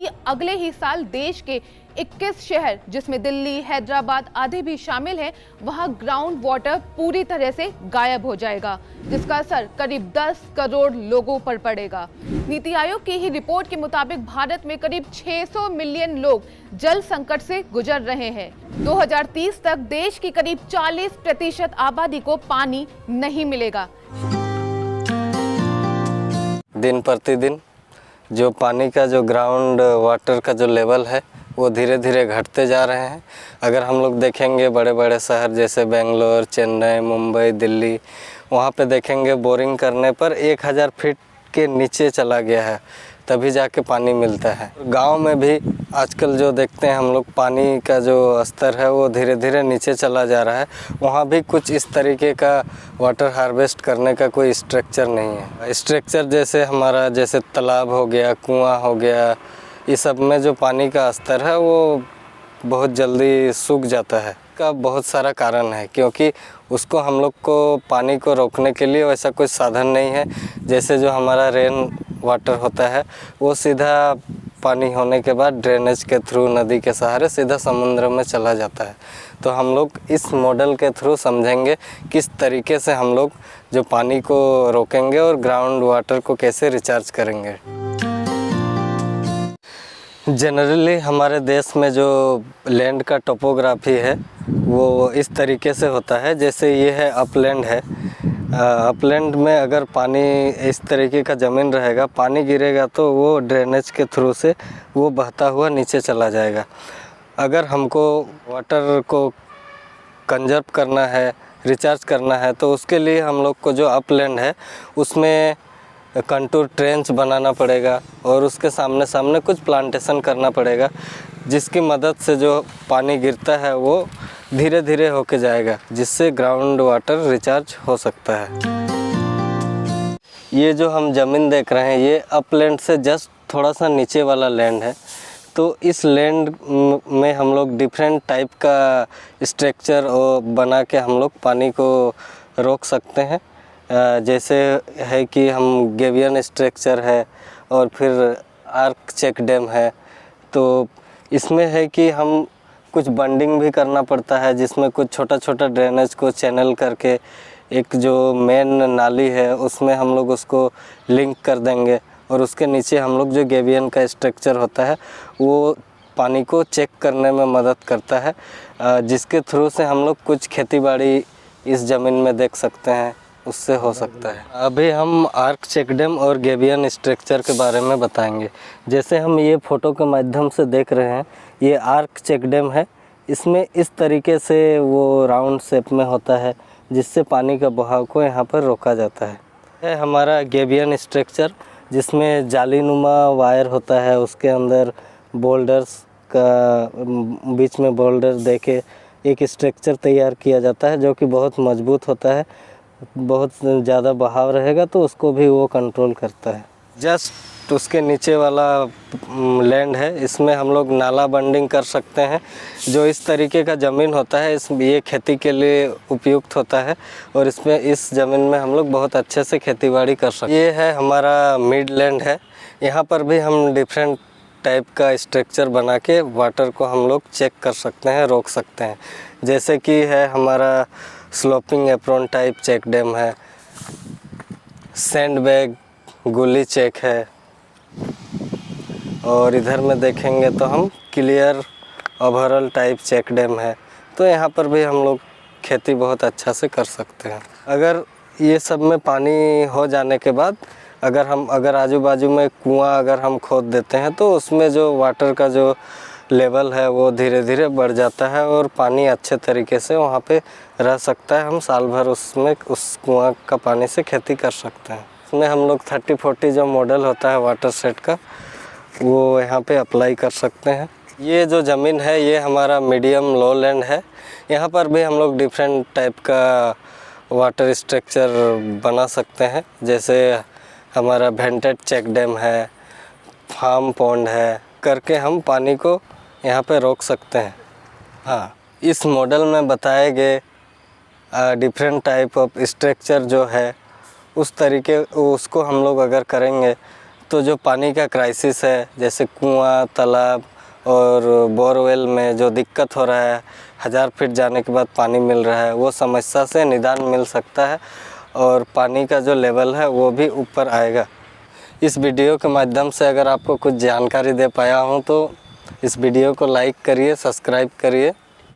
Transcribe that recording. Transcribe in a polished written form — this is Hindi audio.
कि अगले ही साल देश के 21 शहर, जिसमें दिल्ली, हैदराबाद आदि भी शामिल हैं, वहां ग्राउंड वाटर पूरी तरह से गायब हो जाएगा, जिसका असर करीब 10 करोड़ लोगों पर पड़ेगा। नीति आयोग की ही रिपोर्ट के मुताबिक भारत में करीब 600 मिलियन लोग जल संकट से गुजर रहे हैं। 2030 तक देश की करीब 40% आबादी को पानी नहीं मिलेगा। दिन प्रतिदिन जो पानी का जो ग्राउंड वाटर का जो लेवल है वो धीरे धीरे घटते जा रहे हैं। अगर हम लोग देखेंगे बड़े बड़े शहर जैसे बेंगलोर, चेन्नई, मुंबई, दिल्ली, वहाँ पे देखेंगे बोरिंग करने पर 1000 फीट के नीचे चला गया है, तभी जाके पानी मिलता है। गांव में भी आजकल जो देखते हैं हम लोग, पानी का जो स्तर है वो धीरे धीरे नीचे चला जा रहा है। वहाँ भी कुछ इस तरीके का वाटर हार्वेस्ट करने का कोई स्ट्रक्चर नहीं है। स्ट्रक्चर जैसे हमारा जैसे तालाब हो गया, कुआं हो गया, इस सब में जो पानी का स्तर है वो बहुत जल्दी सूख जाता है। का बहुत सारा कारण है, क्योंकि उसको हम लोग को पानी को रोकने के लिए वैसा कोई साधन नहीं है। जैसे जो हमारा रेन वाटर होता है वो सीधा पानी होने के बाद ड्रेनेज के थ्रू, नदी के सहारे सीधा समुद्र में चला जाता है। तो हम लोग इस मॉडल के थ्रू समझेंगे किस तरीके से हम लोग जो पानी को रोकेंगे और ग्राउंड वाटर को कैसे रिचार्ज करेंगे। जनरली हमारे देश में जो लैंड का टोपोग्राफी है वो इस तरीके से होता है। जैसे ये है अपलैंड है। अपलैंड में अगर पानी इस तरीके का ज़मीन रहेगा, पानी गिरेगा तो वो ड्रेनेज के थ्रू से वो बहता हुआ नीचे चला जाएगा। अगर हमको वाटर को कंजर्व करना है, रिचार्ज करना है, तो उसके लिए हम लोग को जो अपलैंड है उसमें कंटूर ट्रेंच बनाना पड़ेगा और उसके सामने सामने कुछ प्लांटेशन करना पड़ेगा, जिसकी मदद से जो पानी गिरता है वो धीरे धीरे होके जाएगा, जिससे ग्राउंड वाटर रिचार्ज हो सकता है। ये जो हम ज़मीन देख रहे हैं ये अपलैंड से जस्ट थोड़ा सा नीचे वाला लैंड है। तो इस लैंड में हम लोग डिफरेंट टाइप का स्ट्रक्चर और बना के हम लोग पानी को रोक सकते हैं। जैसे है कि हम गेबियन स्ट्रक्चर है और फिर आर्क चेक डैम है। तो इसमें है कि हम कुछ बंडिंग भी करना पड़ता है, जिसमें कुछ छोटा छोटा ड्रेनेज को चैनल करके एक जो मेन नाली है उसमें हम लोग उसको लिंक कर देंगे और उसके नीचे हम लोग जो गेबियन का स्ट्रक्चर होता है वो पानी को चेक करने में मदद करता है, जिसके थ्रू से हम लोग कुछ खेतीबाड़ी इस ज़मीन में देख सकते हैं, उससे हो सकता है। अभी हम आर्क चेक डैम और गेबियन स्ट्रक्चर के बारे में बताएंगे। जैसे हम ये फ़ोटो के माध्यम से देख रहे हैं, ये आर्क चेक डैम है। इसमें इस तरीके से वो राउंड शेप में होता है, जिससे पानी का बहाव को यहाँ पर रोका जाता है। हमारा गेबियन स्ट्रक्चर, जिसमें जालीनुमा वायर होता है, उसके अंदर बोल्डर्स का बीच में बोल्डर देके एक स्ट्रक्चर तैयार किया जाता है, जो कि बहुत मजबूत होता है। बहुत ज़्यादा बहाव रहेगा तो उसको भी वो कंट्रोल करता है। जस्ट उसके नीचे वाला लैंड है, इसमें हम लोग नाला बंडिंग कर सकते हैं। जो इस तरीके का ज़मीन होता है ये खेती के लिए उपयुक्त होता है और इसमें इस ज़मीन में हम लोग बहुत अच्छे से खेतीबाड़ी कर सकते हैं। ये है हमारा मिड लैंड है। यहाँ पर भी हम डिफरेंट टाइप का स्ट्रक्चर बना के वाटर को हम लोग चेक कर सकते हैं, रोक सकते हैं। जैसे कि है हमारा sloping apron type check dam है, सैंडबैग गुली चेक है, और इधर में देखेंगे तो हम clear overall type check dam है। तो यहाँ पर भी हम लोग खेती बहुत अच्छा से कर सकते हैं। अगर ये सब में पानी हो जाने के बाद अगर आजू बाजू में कुआं अगर हम खोद देते हैं तो उसमें जो वाटर का जो लेवल है वो धीरे धीरे बढ़ जाता है और पानी अच्छे तरीके से वहाँ पे रह सकता है। हम साल भर उसमें उस कुआं का पानी से खेती कर सकते हैं। इसमें हम लोग 30-40 जो मॉडल होता है वाटर सेट का वो यहाँ पे अप्लाई कर सकते हैं। ये जो ज़मीन है ये हमारा मीडियम लो लैंड है। यहाँ पर भी हम लोग डिफरेंट टाइप का वाटर स्ट्रक्चर बना सकते हैं। जैसे हमारा वेंटेड चेक डैम है, फार्म पॉन्ड है, करके हम पानी को यहाँ पे रोक सकते हैं। हाँ, इस मॉडल में बताए गए डिफरेंट टाइप ऑफ स्ट्रक्चर जो है उस तरीके उसको हम लोग अगर करेंगे तो जो पानी का क्राइसिस है, जैसे कुआं, तालाब और बोरवेल में जो दिक्कत हो रहा है, 1000 फीट जाने के बाद पानी मिल रहा है, वो समस्या से निदान मिल सकता है और पानी का जो लेवल है वो भी ऊपर आएगा। इस वीडियो के माध्यम से अगर आपको कुछ जानकारी दे पाया हूँ तो इस वीडियो को लाइक करिए, सब्सक्राइब करिए।